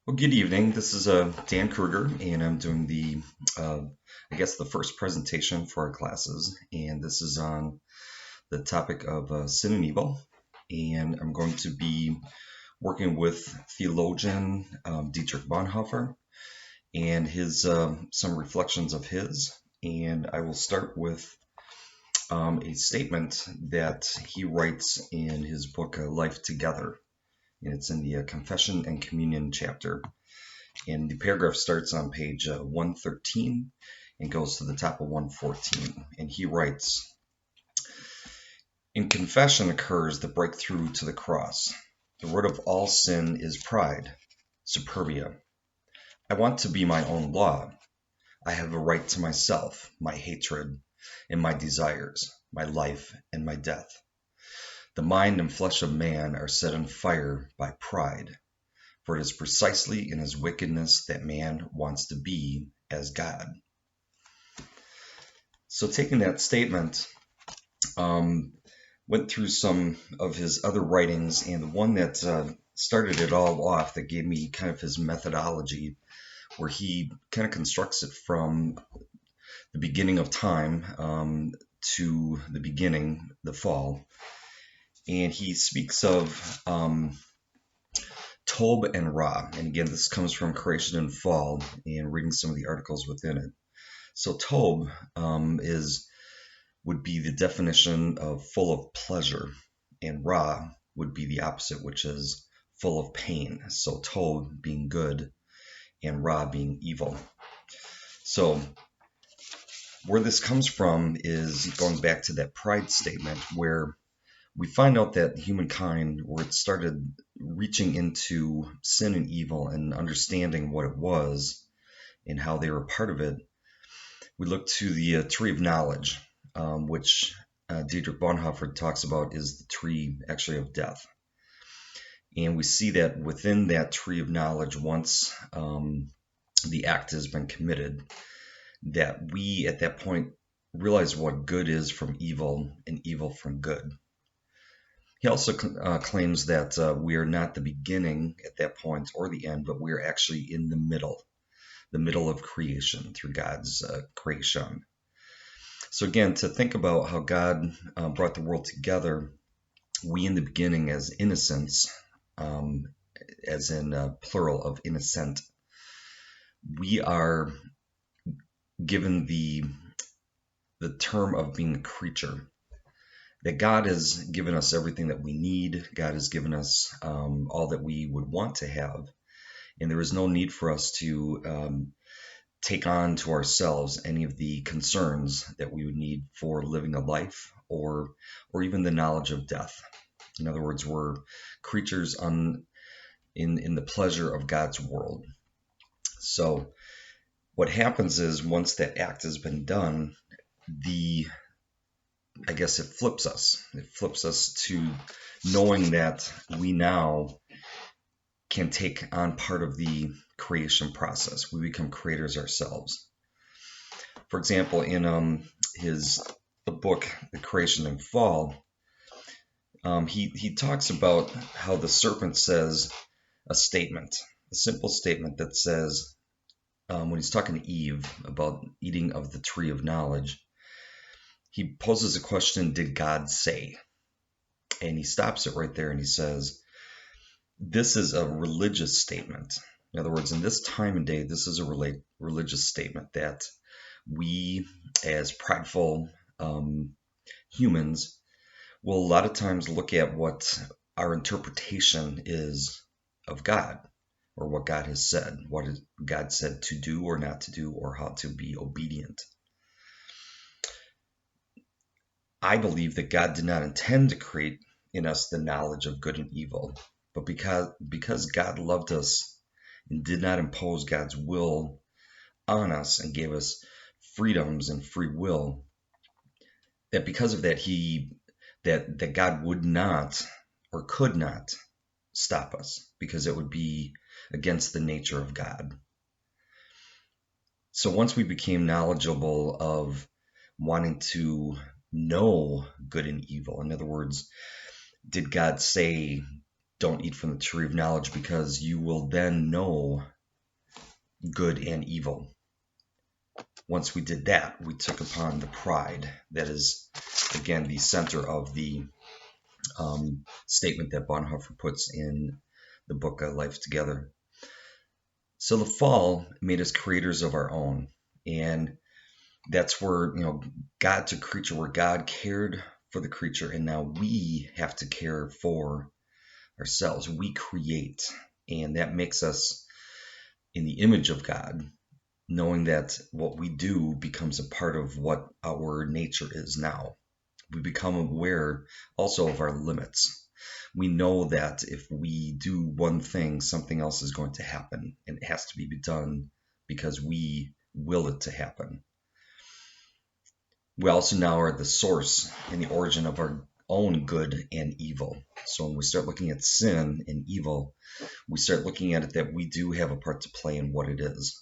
Well, good evening. This is Dan Kruger, and I'm doing uh, the first presentation for our classes. And this is on the topic of sin and evil. And I'm going to be working with theologian Dietrich Bonhoeffer and his some reflections of his. And I will start with a statement that he writes in his book Life Together. And it's in the Confession and Communion chapter. And the paragraph starts on page 113 and goes to the top of 114. And he writes, in confession occurs the breakthrough to the cross. The root of all sin is pride, superbia. I want to be my own law. I have a right to myself, my hatred, and my desires, my life and my death. The mind and flesh of man are set on fire by pride. For it is precisely in his wickedness that man wants to be as God. So taking that statement, went through some of his other writings, and the one that started it all off, that gave me kind of his methodology, where he kind of constructs it from the beginning of time to the beginning, the fall. And he speaks of Tob and Ra. And again, this comes from Creation and Fall and reading some of the articles within it. So Tob would be the definition of full of pleasure, and Ra would be the opposite, which is full of pain. So Tob being good and Ra being evil. So where this comes from is going back to that pride statement, where we find out that humankind, where it started reaching into sin and evil and understanding what it was and how they were part of it, we look to the tree of knowledge, which Dietrich Bonhoeffer talks about is the tree actually of death. And we see that within that tree of knowledge, once the act has been committed, that we at that point realize what good is from evil and evil from good. He also claims that we are not the beginning at that point or the end, but we are actually in the middle of creation through God's creation. So again, to think about how God brought the world together, we in the beginning as innocents, as in plural of innocent, we are given the term of being a creature. That God has given us everything that we need. God has given us all that we would want to have. And there is no need for us to take on to ourselves any of the concerns that we would need for living a life, or even the knowledge of death. In other words, we're creatures in the pleasure of God's world. So what happens is, once that act has been done, it flips us. It flips us to knowing that we now can take on part of the creation process. We become creators ourselves. For example, in the book, The Creation and Fall, he talks about how the serpent says a simple statement that says, when he's talking to Eve about eating of the tree of knowledge, he poses a question, did God say? And he stops it right there and he says, this is a religious statement. In other words, in this time and day, this is a religious statement that we, as prideful humans, will a lot of times look at what our interpretation is of God, or what God has said, what God said to do or not to do, or how to be obedient. I believe that God did not intend to create in us the knowledge of good and evil, but because God loved us and did not impose God's will on us and gave us freedoms and free will, that because of that that God would not or could not stop us, because it would be against the nature of God. So once we became knowledgeable of wanting to know good and evil, in other words, did God say, don't eat from the tree of knowledge, because you will then know good and evil. Once we did that, we took upon the pride that is, again, the center of the statement that Bonhoeffer puts in the book Life Together. So the fall made us creators of our own, and that's where, God to creature, where God cared for the creature, and now we have to care for ourselves. We create, and that makes us in the image of God, knowing that what we do becomes a part of what our nature is now. We become aware also of our limits. We know that if we do one thing, something else is going to happen, and it has to be done because we will it to happen. We also now are the source and the origin of our own good and evil. So when we start looking at sin and evil, we start looking at it that we do have a part to play in what it is.